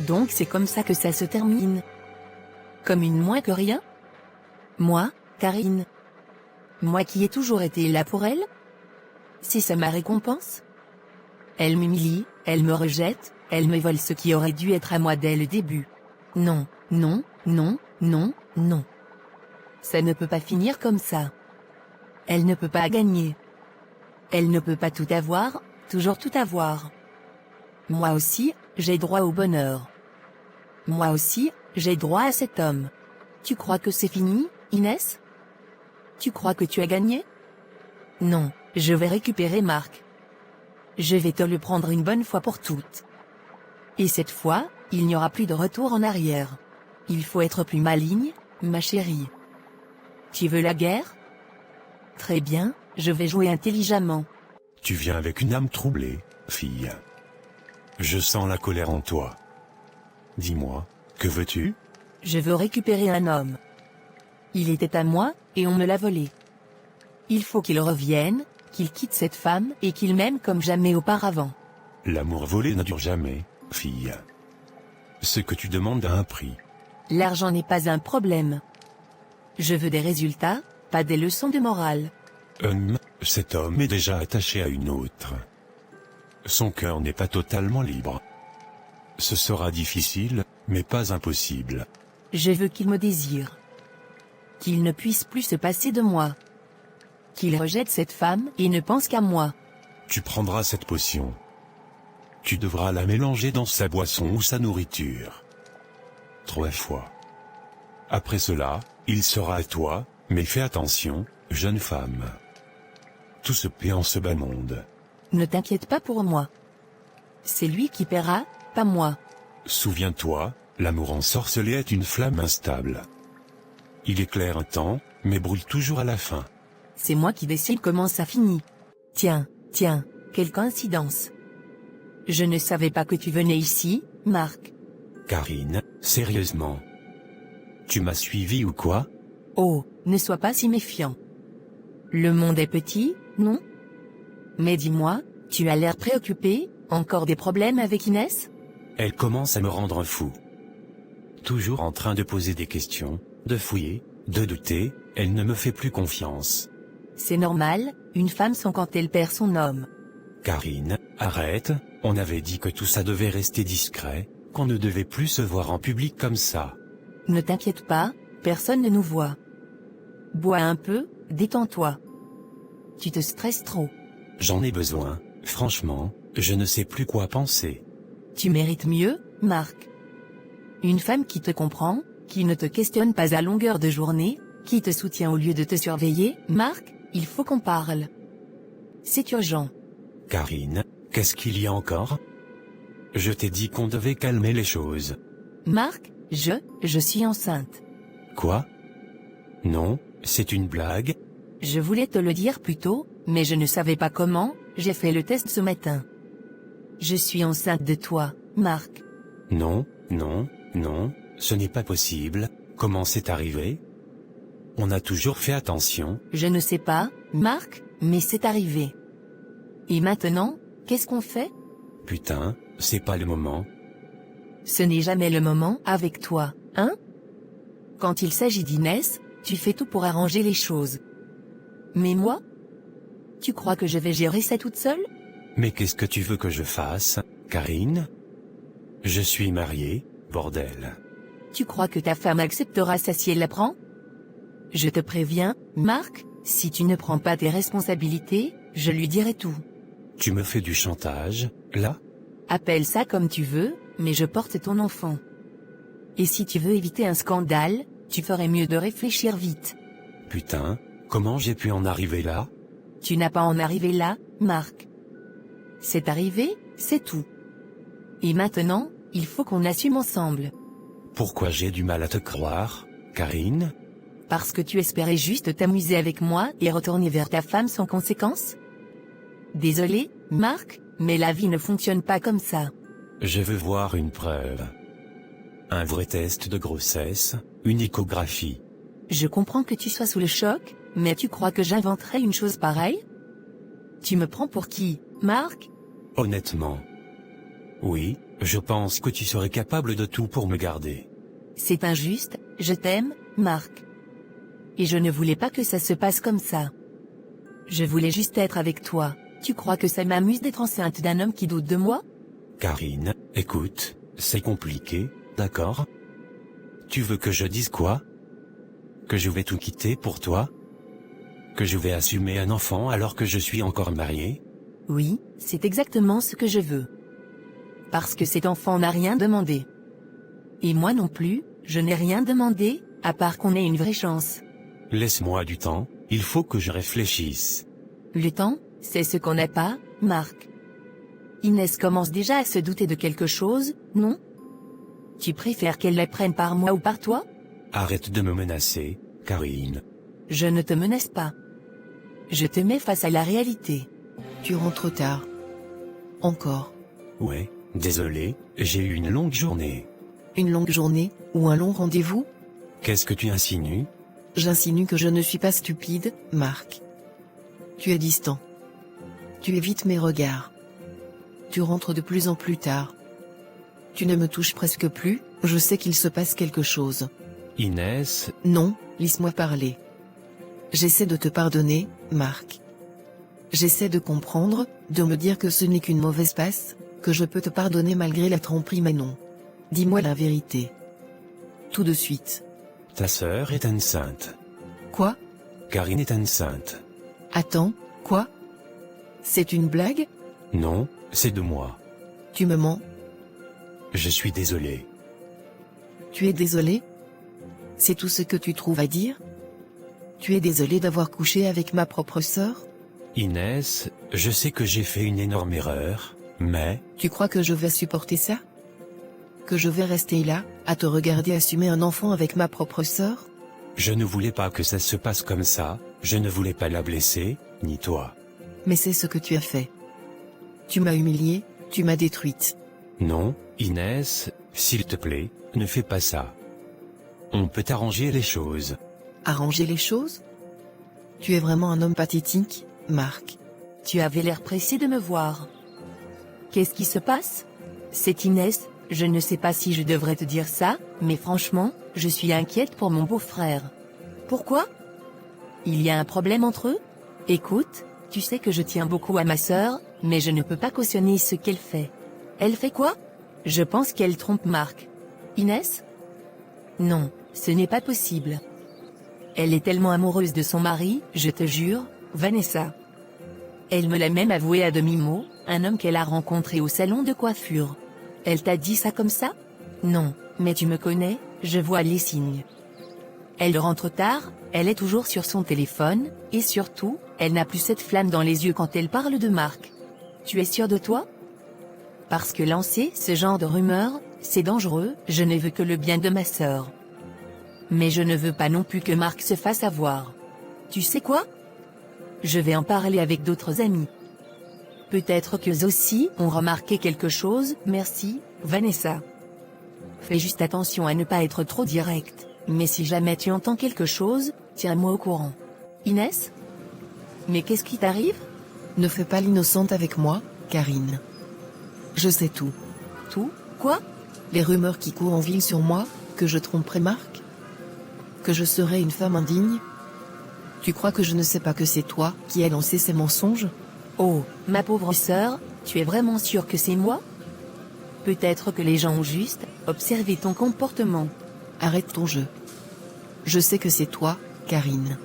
Donc c'est comme ça que ça se termine. Comme une moins que rien? Moi, Karine. Moi qui ai toujours été là pour elle? C'est ça ma récompense? Elle m'humilie, elle me rejette, elle me vole ce qui aurait dû être à moi dès le début. Non, non, non, non, non. Ça ne peut pas finir comme ça. Elle ne peut pas gagner. Elle ne peut pas tout avoir, toujours tout avoir. Moi aussi, j'ai droit au bonheur. Moi aussi, j'ai droit à cet homme. Tu crois que c'est fini, Inès? Tu crois que tu as gagné? Non, je vais récupérer Marc. Je vais te le prendre une bonne fois pour toutes. Et cette fois, il n'y aura plus de retour en arrière. Il faut être plus maligne, ma chérie. Tu veux la guerre? Très bien, je vais jouer intelligemment. Tu viens avec une âme troublée, fille. Je sens la colère en toi. Dis-moi, que veux-tu? Je veux récupérer un homme. Il était à moi, et on me l'a volé. Il faut qu'il revienne, qu'il quitte cette femme et qu'il m'aime comme jamais auparavant. L'amour volé ne dure jamais, fille. Ce que tu demandes a un prix. L'argent n'est pas un problème. Je veux des résultats, pas des leçons de morale. Cet homme est déjà attaché à une autre. Son cœur n'est pas totalement libre. Ce sera difficile, mais pas impossible. Je veux qu'il me désire. Qu'il ne puisse plus se passer de moi. Qu'il rejette cette femme et ne pense qu'à moi. Tu prendras cette potion. Tu devras la mélanger dans sa boisson ou sa nourriture. 3 fois. Après cela, il sera à toi, mais fais attention, jeune femme. Tout se paie en ce bas monde. Ne t'inquiète pas pour moi. C'est lui qui paiera, pas moi. Souviens-toi, l'amour ensorcelé est une flamme instable. Il éclaire un temps, mais brûle toujours à la fin. C'est moi qui décide comment ça finit. Tiens, quelle coïncidence. Je ne savais pas que tu venais ici, Marc. Karine, sérieusement. Tu m'as suivi ou quoi? Oh, ne sois pas si méfiant. Le monde est petit, non? Mais dis-moi, tu as l'air préoccupé, encore des problèmes avec Inès? Elle commence à me rendre fou. Toujours en train de poser des questions, de fouiller, de douter, elle ne me fait plus confiance. C'est normal, une femme sans quand elle perd son homme. Karine, arrête, on avait dit que tout ça devait rester discret, qu'on ne devait plus se voir en public comme ça. Ne t'inquiète pas, personne ne nous voit. Bois un peu, détends-toi. Tu te stresses trop. J'en ai besoin, franchement, je ne sais plus quoi penser. Tu mérites mieux, Marc. Une femme qui te comprend, qui ne te questionne pas à longueur de journée, qui te soutient au lieu de te surveiller. Marc, il faut qu'on parle. C'est urgent. Karine, qu'est-ce qu'il y a encore? Je t'ai dit qu'on devait calmer les choses. Marc, je suis enceinte. Quoi? Non, c'est une blague? Je voulais te le dire plus tôt, mais je ne savais pas comment, j'ai fait le test ce matin. Je suis enceinte de toi, Marc. Non, non, non, ce n'est pas possible, comment c'est arrivé? On a toujours fait attention. Je ne sais pas, Marc, mais c'est arrivé. Et maintenant, qu'est-ce qu'on fait? Putain, c'est pas le moment. Ce n'est jamais le moment avec toi, hein? Quand il s'agit d'Inès, tu fais tout pour arranger les choses. Mais moi? Tu crois que je vais gérer ça toute seule? Mais qu'est-ce que tu veux que je fasse, Karine? Je suis marié, bordel. Tu crois que ta femme acceptera ça si elle l'apprend? Je te préviens, Marc, si tu ne prends pas tes responsabilités, je lui dirai tout. Tu me fais du chantage, là? Appelle ça comme tu veux, mais je porte ton enfant. Et si tu veux éviter un scandale, tu ferais mieux de réfléchir vite. Putain, comment j'ai pu en arriver là? Tu n'as pas en arrivé là, Marc. C'est arrivé, c'est tout. Et maintenant, il faut qu'on assume ensemble. Pourquoi j'ai du mal à te croire, Karine? Parce que tu espérais juste t'amuser avec moi et retourner vers ta femme sans conséquence? Désolé, Marc, mais la vie ne fonctionne pas comme ça. Je veux voir une preuve. Un vrai test de grossesse, une échographie. Je comprends que tu sois sous le choc, mais tu crois que j'inventerais une chose pareille? Tu me prends pour qui, Marc? Honnêtement. Oui, je pense que tu serais capable de tout pour me garder. C'est injuste, je t'aime, Marc. Et je ne voulais pas que ça se passe comme ça. Je voulais juste être avec toi. Tu crois que ça m'amuse d'être enceinte d'un homme qui doute de moi? Karine, écoute, c'est compliqué, d'accord? Tu veux que je dise quoi? Que je vais tout quitter pour toi? Que je vais assumer un enfant alors que je suis encore marié? Oui, c'est exactement ce que je veux. Parce que cet enfant n'a rien demandé. Et moi non plus, je n'ai rien demandé, à part qu'on ait une vraie chance. Laisse-moi du temps, il faut que je réfléchisse. Le temps, c'est ce qu'on n'a pas, Marc. Inès commence déjà à se douter de quelque chose, non? Tu préfères qu'elle la prenne par moi ou par toi? Arrête de me menacer, Karine. Je ne te menace pas. Je te mets face à la réalité. Tu rentres tard. Encore. Ouais, désolé, j'ai eu une longue journée. Une longue journée, ou un long rendez-vous? Qu'est-ce que tu insinues? J'insinue que je ne suis pas stupide, Marc. Tu es distant. Tu évites mes regards. Tu rentres de plus en plus tard. Tu ne me touches presque plus, je sais qu'il se passe quelque chose. Inès, Non, laisse-moi parler. J'essaie de te pardonner, Marc. J'essaie de comprendre, de me dire que ce n'est qu'une mauvaise passe, que je peux te pardonner malgré la tromperie, mais non. Dis-moi la vérité. Tout de suite. ta sœur est enceinte. Quoi? Karine est enceinte. Attends, quoi? C'est une blague? Non, c'est de moi. Tu me mens? Je suis désolé. Tu es désolé? C'est tout ce que tu trouves à dire? Tu es désolé d'avoir couché avec ma propre sœur? Inès, je sais que j'ai fait une énorme erreur, mais... Tu crois que je vais supporter ça? Que je vais rester là, à te regarder assumer un enfant avec ma propre sœur? Je ne voulais pas que ça se passe comme ça, je ne voulais pas la blesser, ni toi. Mais c'est ce que tu as fait. Tu m'as humiliée, tu m'as détruite. Non, Inès, s'il te plaît, ne fais pas ça. On peut arranger les choses. Arranger les choses? Tu es vraiment un homme pathétique, Marc. Tu avais l'air pressé de me voir. Qu'est-ce qui se passe? C'est Inès, je ne sais pas si je devrais te dire ça, mais franchement, je suis inquiète pour mon beau-frère. Pourquoi? Il y a un problème entre eux? Écoute, tu sais que je tiens beaucoup à ma sœur, mais je ne peux pas cautionner ce qu'elle fait. Elle fait quoi? Je pense qu'elle trompe Marc. Inès? Non, ce n'est pas possible. Elle est tellement amoureuse de son mari, je te jure, Vanessa. Elle me l'a même avoué à demi-mot, un homme qu'elle a rencontré au salon de coiffure. Elle t'a dit ça comme ça? Non, mais tu me connais, je vois les signes. Elle rentre tard, elle est toujours sur son téléphone, et surtout, elle n'a plus cette flamme dans les yeux quand elle parle de Marc. Tu es sûr de toi? Parce que lancer ce genre de rumeurs, c'est dangereux, je ne veux que le bien de ma sœur. Mais je ne veux pas non plus que Marc se fasse avoir. Tu sais quoi? Je vais en parler avec d'autres amis. Peut-être qu'eux aussi ont remarqué quelque chose, merci, Vanessa. Fais juste attention à ne pas être trop direct, mais si jamais tu entends quelque chose, tiens-moi au courant. Inès? Mais qu'est-ce qui t'arrive? Ne fais pas l'innocente avec moi, Karine. Je sais tout. Tout? Quoi? Les rumeurs qui courent en ville sur moi, que je tromperai Marc? Que je serai une femme indigne? Tu crois que je ne sais pas que c'est toi qui as lancé ces mensonges? Oh, ma pauvre sœur, tu es vraiment sûre que c'est moi? Peut-être que les gens ont juste observé ton comportement. Arrête ton jeu. Je sais que c'est toi, Karine.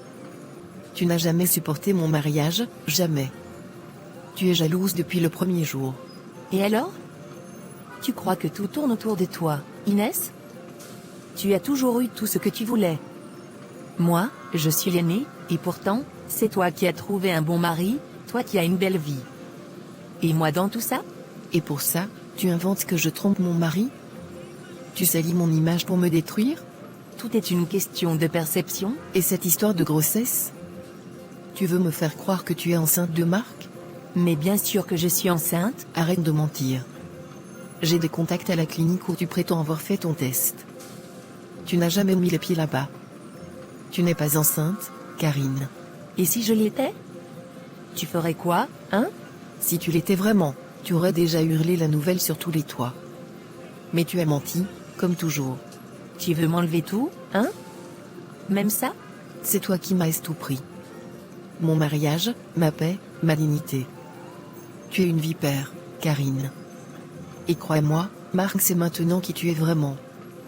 Tu n'as jamais supporté mon mariage, jamais. Tu es jalouse depuis le premier jour. Et alors? Tu crois que tout tourne autour de toi, Inès? Tu as toujours eu tout ce que tu voulais. Moi, je suis l'aînée, et pourtant, c'est toi qui as trouvé un bon mari, toi qui as une belle vie. Et moi dans tout ça? Et pour ça, tu inventes que je trompe mon mari? Tu salis mon image pour me détruire? Tout est une question de perception. Et cette histoire de grossesse? Tu veux me faire croire que tu es enceinte de Marc? Mais bien sûr que je suis enceinte. Arrête de mentir. J'ai des contacts à la clinique où tu prétends avoir fait ton test. Tu n'as jamais mis les pieds là-bas. Tu n'es pas enceinte, Karine. Et si je l'étais? Tu ferais quoi, hein? Si tu l'étais vraiment, tu aurais déjà hurlé la nouvelle sur tous les toits. Mais tu as menti, comme toujours. Tu veux m'enlever tout, hein? Même ça? C'est toi qui m'as tout pris. Mon mariage, ma paix, ma dignité. Tu es une vipère, Karine. Et crois-moi, Marc sait maintenant qui tu es vraiment.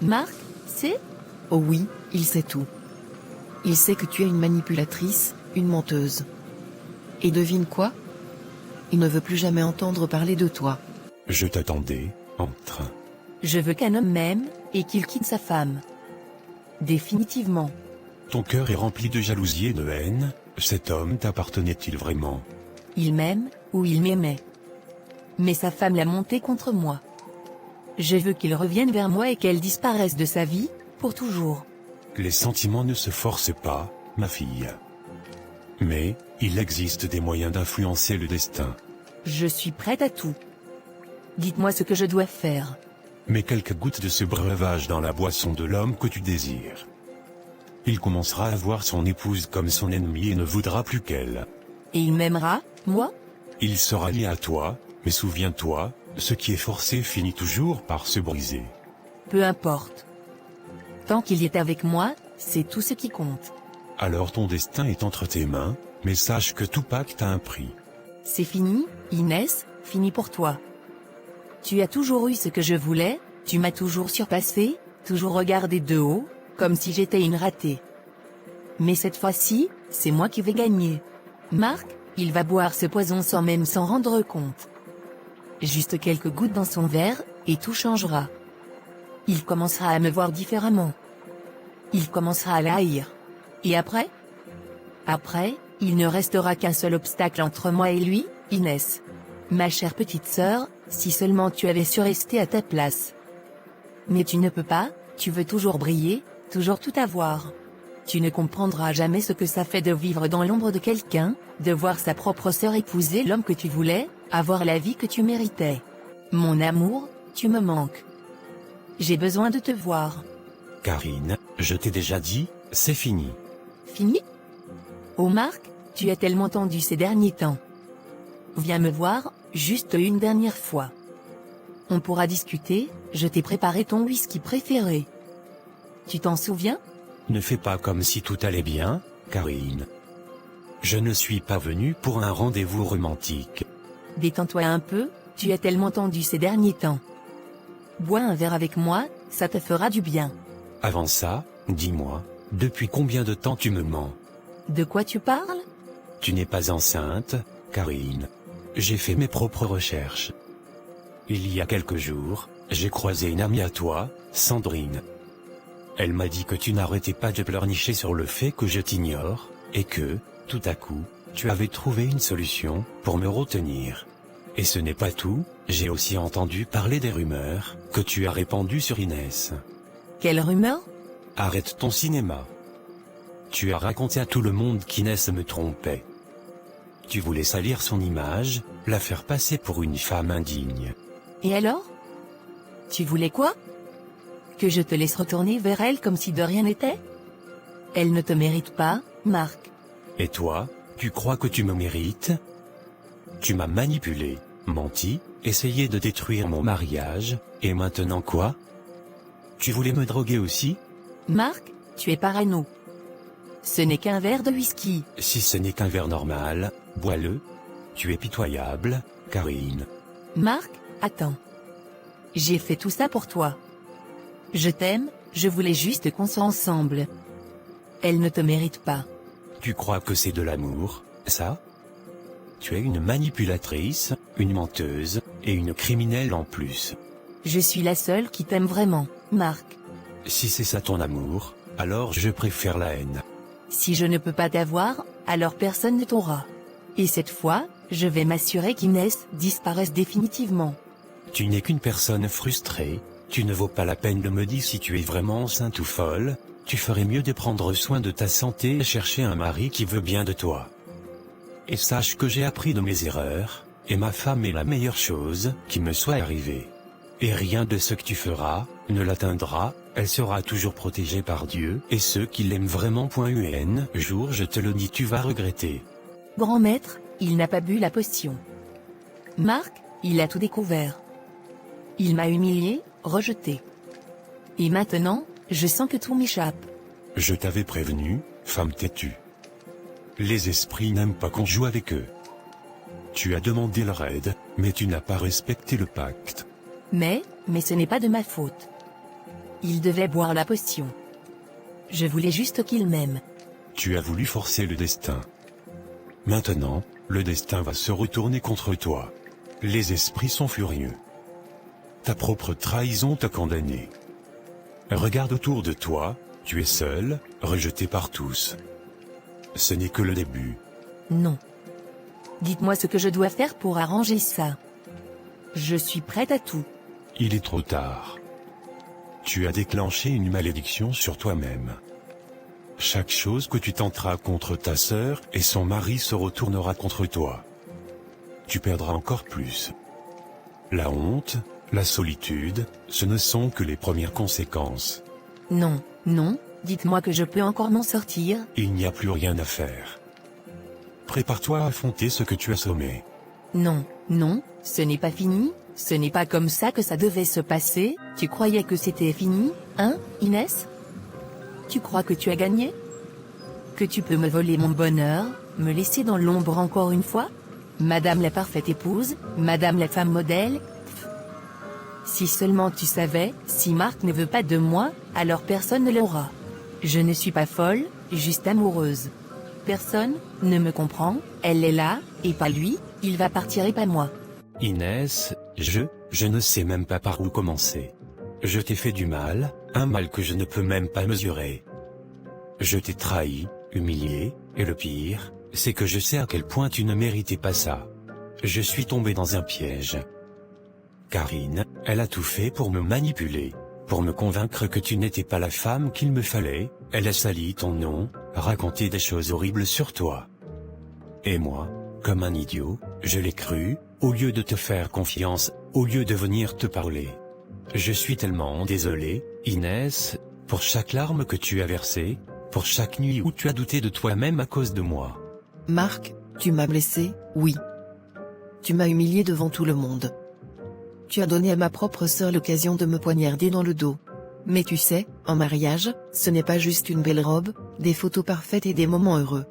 Marc, c'est? Oh oui, il sait tout. Il sait que tu es une manipulatrice, une menteuse. Et devine quoi? Il ne veut plus jamais entendre parler de toi. Je t'attendais, en train. Je veux qu'un homme m'aime, et qu'il quitte sa femme. Définitivement. Ton cœur est rempli de jalousie et de haine, cet homme t'appartenait-il vraiment? Il m'aime, ou il m'aimait. Mais sa femme l'a monté contre moi. Je veux qu'il revienne vers moi et qu'elle disparaisse de sa vie, pour toujours. Les sentiments ne se forcent pas, ma fille. Mais, il existe des moyens d'influencer le destin. Je suis prête à tout. Dites-moi ce que je dois faire. Mets quelques gouttes de ce breuvage dans la boisson de l'homme que tu désires. Il commencera à voir son épouse comme son ennemie et ne voudra plus qu'elle. Et il m'aimera, moi? Il sera lié à toi, mais souviens-toi, ce qui est forcé finit toujours par se briser. Peu importe. Tant qu'il est avec moi, c'est tout ce qui compte. Alors ton destin est entre tes mains, mais sache que tout pacte a un prix. C'est fini, Inès, fini pour toi. Tu as toujours eu ce que je voulais, tu m'as toujours surpassé, toujours regardé de haut, comme si j'étais une ratée. Mais cette fois-ci, c'est moi qui vais gagner. Marc, il va boire ce poison sans même s'en rendre compte. Juste quelques gouttes dans son verre, et tout changera. Il commencera à me voir différemment. Il commencera à l'haïr. Et après? Après, il ne restera qu'un seul obstacle entre moi et lui, Inès. Ma chère petite sœur, si seulement tu avais su rester à ta place. Mais tu ne peux pas, tu veux toujours briller, toujours tout avoir. Tu ne comprendras jamais ce que ça fait de vivre dans l'ombre de quelqu'un, de voir sa propre sœur épouser l'homme que tu voulais, avoir la vie que tu méritais. Mon amour, tu me manques. J'ai besoin de te voir. Karine, je t'ai déjà dit, c'est fini. Fini? Oh Marc, tu as tellement tendu ces derniers temps. Viens me voir, juste une dernière fois. On pourra discuter, je t'ai préparé ton whisky préféré. Tu t'en souviens? Ne fais pas comme si tout allait bien, Karine. Je ne suis pas venu pour un rendez-vous romantique. Détends-toi un peu, tu as tellement tendu ces derniers temps. Bois un verre avec moi, ça te fera du bien. Avant ça, dis-moi, depuis combien de temps tu me mens? De quoi tu parles? Tu n'es pas enceinte, Karine. J'ai fait mes propres recherches. Il y a quelques jours, j'ai croisé une amie à toi, Sandrine. Elle m'a dit que tu n'arrêtais pas de pleurnicher sur le fait que je t'ignore, et que, tout à coup, tu avais trouvé une solution pour me retenir. Et ce n'est pas tout, j'ai aussi entendu parler des rumeurs que tu as répandues sur Inès. Quelle rumeur? Arrête ton cinéma. Tu as raconté à tout le monde qu'Inès me trompait. Tu voulais salir son image, la faire passer pour une femme indigne. Et alors? Tu voulais quoi? Que je te laisse retourner vers elle comme si de rien n'était? Elle ne te mérite pas, Marc. Et toi, tu crois que tu me mérites? Tu m'as manipulé, menti, essayé de détruire mon mariage, et maintenant quoi? Tu voulais me droguer aussi? Marc, tu es parano. Ce n'est qu'un verre de whisky. Si ce n'est qu'un verre normal, bois-le. Tu es pitoyable, Karine. Marc, attends. J'ai fait tout ça pour toi. Je t'aime, je voulais juste qu'on soit ensemble. Elle ne te mérite pas. Tu crois que c'est de l'amour, ça? Tu es une manipulatrice, une menteuse, et une criminelle en plus. Je suis la seule qui t'aime vraiment, Marc. Si c'est ça ton amour, alors je préfère la haine. Si je ne peux pas t'avoir, alors personne ne t'aura. Et cette fois, je vais m'assurer qu'Inès disparaisse définitivement. Tu n'es qu'une personne frustrée, tu ne vaux pas la peine de me dire si tu es vraiment enceinte ou folle, tu ferais mieux de prendre soin de ta santé et chercher un mari qui veut bien de toi. Et sache que j'ai appris de mes erreurs, et ma femme est la meilleure chose qui me soit arrivée. Et rien de ce que tu feras ne l'atteindra, elle sera toujours protégée par Dieu, et ceux qui l'aiment vraiment. Jour je te le dis, tu vas regretter. Grand maître, il n'a pas bu la potion. Marc, Il a tout découvert. Il m'a humilié, rejeté. Et maintenant, je sens que tout m'échappe. Je t'avais prévenu, femme têtue. Les esprits n'aiment pas qu'on joue avec eux. Tu as demandé leur aide, mais tu n'as pas respecté le pacte. Mais ce n'est pas de ma faute. Il devait boire la potion. Je voulais juste qu'il m'aime. Tu as voulu forcer le destin. Maintenant, le destin va se retourner contre toi. Les esprits sont furieux. Ta propre trahison t'a condamné. Regarde autour de toi, tu es seul, rejeté par tous. Ce n'est que le début. Non. Dites-moi ce que je dois faire pour arranger ça. Je suis prête à tout. Il est trop tard. Tu as déclenché une malédiction sur toi-même. Chaque chose que tu tenteras contre ta sœur et son mari se retournera contre toi. Tu perdras encore plus. La honte, la solitude, ce ne sont que les premières conséquences. Non, dites-moi que je peux encore m'en sortir. Il n'y a plus rien à faire. Prépare-toi à affronter ce que tu as sommé. Non, ce n'est pas fini, ce n'est pas comme ça que ça devait se passer. Tu croyais que c'était fini, hein, Inès? Tu crois que tu as gagné? Que tu peux me voler mon bonheur, me laisser dans l'ombre encore une fois? Madame la parfaite épouse, Madame la femme modèle. Pff. Si seulement tu savais, si Marc ne veut pas de moi, alors personne ne l'aura. Je ne suis pas folle, juste amoureuse. Personne ne me comprend, elle est là, et pas lui, il va partir et pas moi. Inès, je ne sais même pas par où commencer. Je t'ai fait du mal, un mal que je ne peux même pas mesurer. Je t'ai trahi, humilié, et le pire, c'est que je sais à quel point tu ne méritais pas ça. Je suis tombé dans un piège. Karine, elle a tout fait pour me manipuler, pour me convaincre que tu n'étais pas la femme qu'il me fallait, elle a sali ton nom, raconté des choses horribles sur toi. Et moi, comme un idiot, je l'ai cru, au lieu de te faire confiance, au lieu de venir te parler. Je suis tellement désolé, Inès, pour chaque larme que tu as versée, pour chaque nuit où tu as douté de toi-même à cause de moi. Marc, tu m'as blessé, oui. Tu m'as humilié devant tout le monde. Tu as donné à ma propre sœur l'occasion de me poignarder dans le dos. Mais tu sais, en mariage, ce n'est pas juste une belle robe, des photos parfaites et des moments heureux.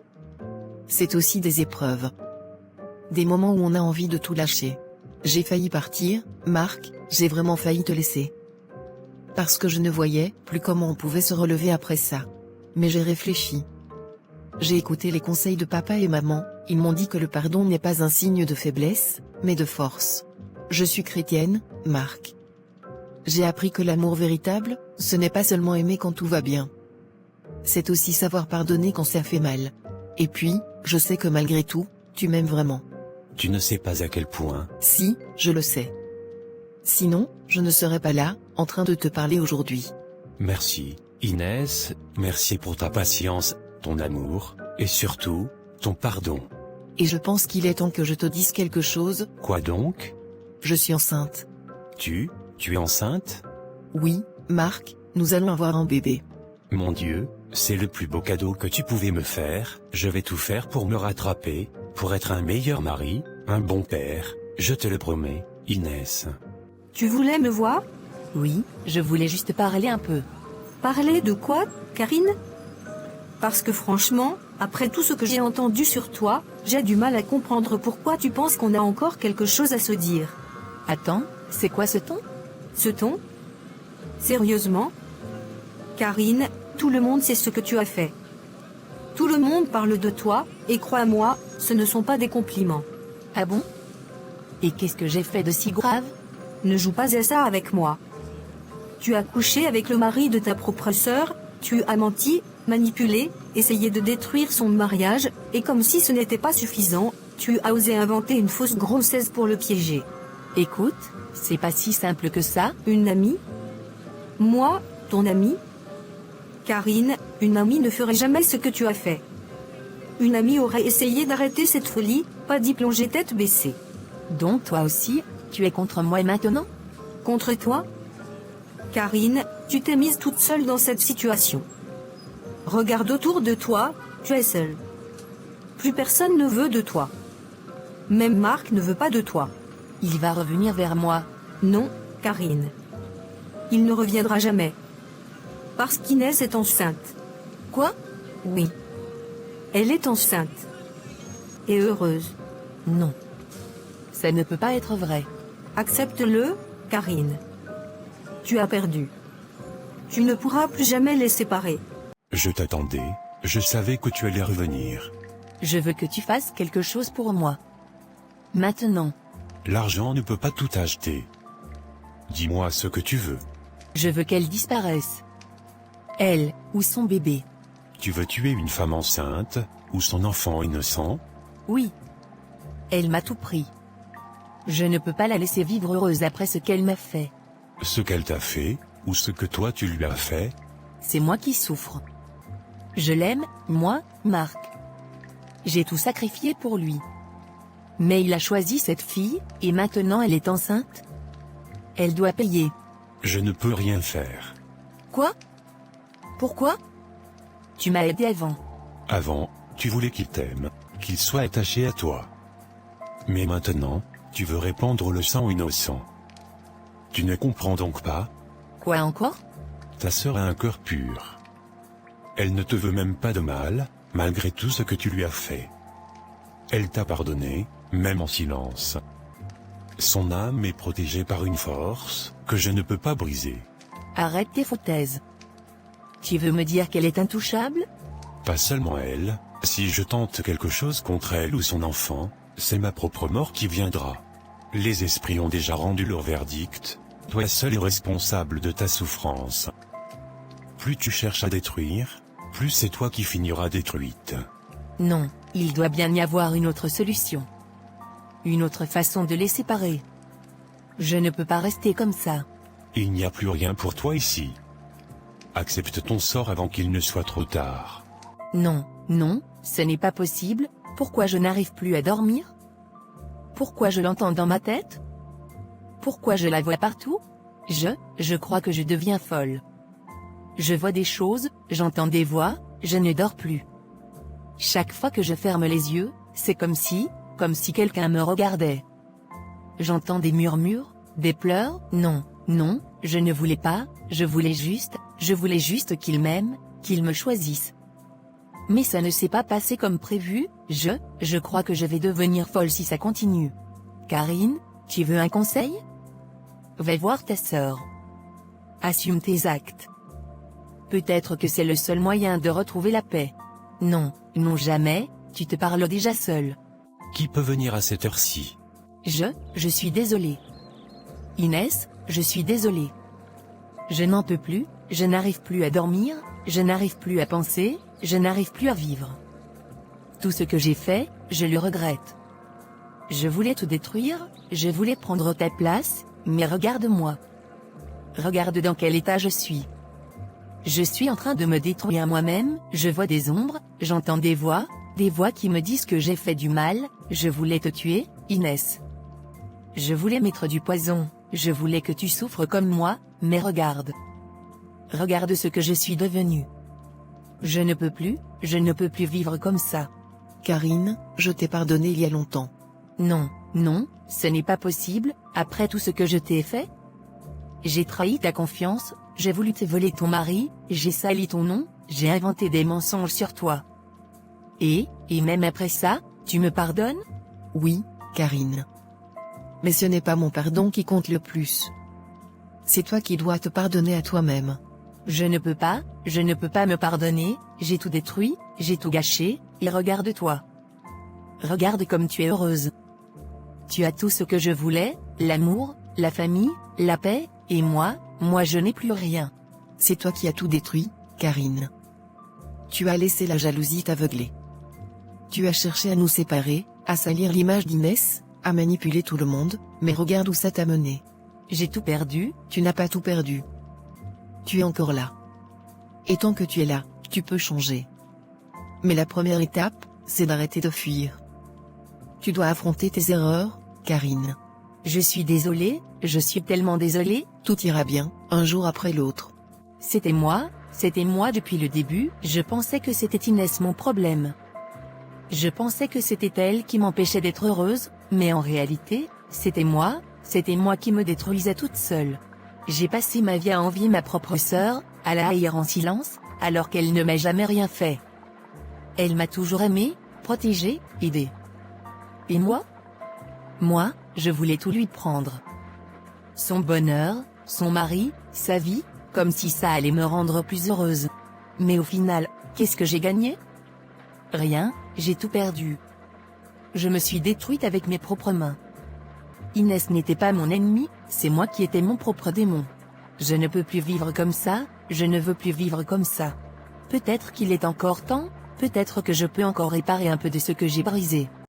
C'est aussi des épreuves. Des moments où on a envie de tout lâcher. J'ai failli partir, Marc, j'ai vraiment failli te laisser. Parce que je ne voyais plus comment on pouvait se relever après ça. Mais j'ai réfléchi. J'ai écouté les conseils de papa et maman, ils m'ont dit que le pardon n'est pas un signe de faiblesse, mais de force. Je suis chrétienne, Marc. J'ai appris que l'amour véritable, ce n'est pas seulement aimer quand tout va bien. C'est aussi savoir pardonner quand ça fait mal. Et puis, je sais que malgré tout, tu m'aimes vraiment. Tu ne sais pas à quel point. Si, je le sais. Sinon, je ne serais pas là, en train de te parler aujourd'hui. Merci, Inès, merci pour ta patience, ton amour, et surtout, ton pardon. Et je pense qu'il est temps que je te dise quelque chose. Quoi donc? Je suis enceinte. Tu es enceinte? Oui, Marc, nous allons avoir un bébé. Mon Dieu, c'est le plus beau cadeau que tu pouvais me faire, je vais tout faire pour me rattraper, pour être un meilleur mari, un bon père, je te le promets, Inès. Tu voulais me voir? Oui, je voulais juste parler un peu. Parler de quoi, Karine? Parce que franchement, après tout ce que j'ai entendu sur toi, j'ai du mal à comprendre pourquoi tu penses qu'on a encore quelque chose à se dire. Attends, c'est quoi ce ton? Ce ton? Sérieusement? Karine, tout le monde sait ce que tu as fait. Tout le monde parle de toi, et crois-moi, ce ne sont pas des compliments. Ah bon? Et qu'est-ce que j'ai fait de si grave? Ne joue pas à ça avec moi. Tu as couché avec le mari de ta propre sœur, tu as menti, manipulé, essayé de détruire son mariage, et comme si ce n'était pas suffisant, tu as osé inventer une fausse grossesse pour le piéger. Écoute, c'est pas si simple que ça. Une amie? Moi, ton amie? Karine, une amie ne ferait jamais ce que tu as fait. Une amie aurait essayé d'arrêter cette folie, pas d'y plonger tête baissée. Donc toi aussi, tu es contre moi maintenant? Contre toi? Karine, tu t'es mise toute seule dans cette situation. Regarde autour de toi, tu es seule. Plus personne ne veut de toi. Même Marc ne veut pas de toi. Il va revenir vers moi. Non, Karine. Il ne reviendra jamais. Parce qu'Inès est enceinte. Quoi? Oui. Elle est enceinte. Et heureuse. Non. Ça ne peut pas être vrai. Accepte-le, Karine. Tu as perdu. Tu ne pourras plus jamais les séparer. Je t'attendais, je savais que tu allais revenir. Je veux que tu fasses quelque chose pour moi. Maintenant. L'argent ne peut pas tout acheter. Dis-moi ce que tu veux. Je veux qu'elle disparaisse. Elle, ou son bébé. Tu veux tuer une femme enceinte, ou son enfant innocent? Oui. Elle m'a tout pris. Je ne peux pas la laisser vivre heureuse après ce qu'elle m'a fait. Ce qu'elle t'a fait, ou ce que toi tu lui as fait? C'est moi qui souffre. Je l'aime, moi, Marc. J'ai tout sacrifié pour lui. Mais il a choisi cette fille, et maintenant elle est enceinte. Elle doit payer. Je ne peux rien faire. Quoi? Pourquoi? Tu m'as aidé avant. Avant, tu voulais qu'il t'aime, qu'il soit attaché à toi. Mais maintenant, tu veux répandre le sang innocent. Tu ne comprends donc pas? Quoi encore? Ta sœur a un cœur pur. Elle ne te veut même pas de mal, malgré tout ce que tu lui as fait. Elle t'a pardonné, même en silence. Son âme est protégée par une force que je ne peux pas briser. Arrête tes foutaises. Tu veux me dire qu'elle est intouchable? Pas seulement elle, si je tente quelque chose contre elle ou son enfant, c'est ma propre mort qui viendra. Les esprits ont déjà rendu leur verdict, toi seul es responsable de ta souffrance. Plus tu cherches à détruire, plus c'est toi qui finiras détruite. Non, il doit bien y avoir une autre solution. Une autre façon de les séparer. Je ne peux pas rester comme ça. Il n'y a plus rien pour toi ici. Accepte ton sort avant qu'il ne soit trop tard. Non, non, ce n'est pas possible. Pourquoi je n'arrive plus à dormir? Pourquoi je l'entends dans ma tête? Pourquoi je la vois partout? Je crois que je deviens folle. Je vois des choses, j'entends des voix, je ne dors plus. Chaque fois que je ferme les yeux, c'est comme si quelqu'un me regardait. J'entends des murmures, des pleurs, non, non, je ne voulais pas, je voulais juste qu'il m'aime, qu'il me choisisse. Mais ça ne s'est pas passé comme prévu, je crois que je vais devenir folle si ça continue. Karine, tu veux un conseil? Va voir ta sœur. Assume tes actes. Peut-être que c'est le seul moyen de retrouver la paix. Non, non jamais, tu te parles déjà seul. Qui peut venir à cette heure-ci? Je suis désolée. Inès, je suis désolée. Je n'en peux plus, je n'arrive plus à dormir, je n'arrive plus à penser, je n'arrive plus à vivre. Tout ce que j'ai fait, je le regrette. Je voulais tout détruire, je voulais prendre ta place, mais regarde-moi. Regarde dans quel état je suis. Je suis en train de me détruire moi-même, je vois des ombres, j'entends des voix qui me disent que j'ai fait du mal, je voulais te tuer, Inès. Je voulais mettre du poison, je voulais que tu souffres comme moi, mais regarde. Regarde ce que je suis devenue. Je ne peux plus vivre comme ça. Karine, je t'ai pardonné il y a longtemps. Non, non, ce n'est pas possible, après tout ce que je t'ai fait. J'ai trahi ta confiance, j'ai voulu te voler ton mari, j'ai sali ton nom, j'ai inventé des mensonges sur toi. Et même après ça, tu me pardonnes? Oui, Karine. Mais ce n'est pas mon pardon qui compte le plus. C'est toi qui dois te pardonner à toi-même. Je ne peux pas me pardonner, j'ai tout détruit, j'ai tout gâché, et regarde-toi. Regarde comme tu es heureuse. Tu as tout ce que je voulais, l'amour, la famille, la paix, et moi je n'ai plus rien. C'est toi qui as tout détruit, Karine. Tu as laissé la jalousie t'aveugler. Tu as cherché à nous séparer, à salir l'image d'Inès, à manipuler tout le monde, mais regarde où ça t'a mené. J'ai tout perdu. Tu n'as pas tout perdu. Tu es encore là. Et tant que tu es là, tu peux changer. Mais la première étape, c'est d'arrêter de fuir. Tu dois affronter tes erreurs, Karine. Je suis désolée, je suis tellement désolée. Tout ira bien, un jour après l'autre. C'était moi depuis le début, je pensais que c'était Inès mon problème. Je pensais que c'était elle qui m'empêchait d'être heureuse, mais en réalité, C'était moi qui me détruisais toute seule. J'ai passé ma vie à envier ma propre sœur, à la haïr en silence, alors qu'elle ne m'a jamais rien fait. Elle m'a toujours aimé, protégé, aidé. Et moi? Moi, je voulais tout lui prendre. Son bonheur, son mari, sa vie, comme si ça allait me rendre plus heureuse. Mais au final, qu'est-ce que j'ai gagné? Rien, j'ai tout perdu. Je me suis détruite avec mes propres mains. Inès n'était pas mon ennemi, c'est moi qui étais mon propre démon. Je ne peux plus vivre comme ça, je ne veux plus vivre comme ça. Peut-être qu'il est encore temps, peut-être que je peux encore réparer un peu de ce que j'ai brisé.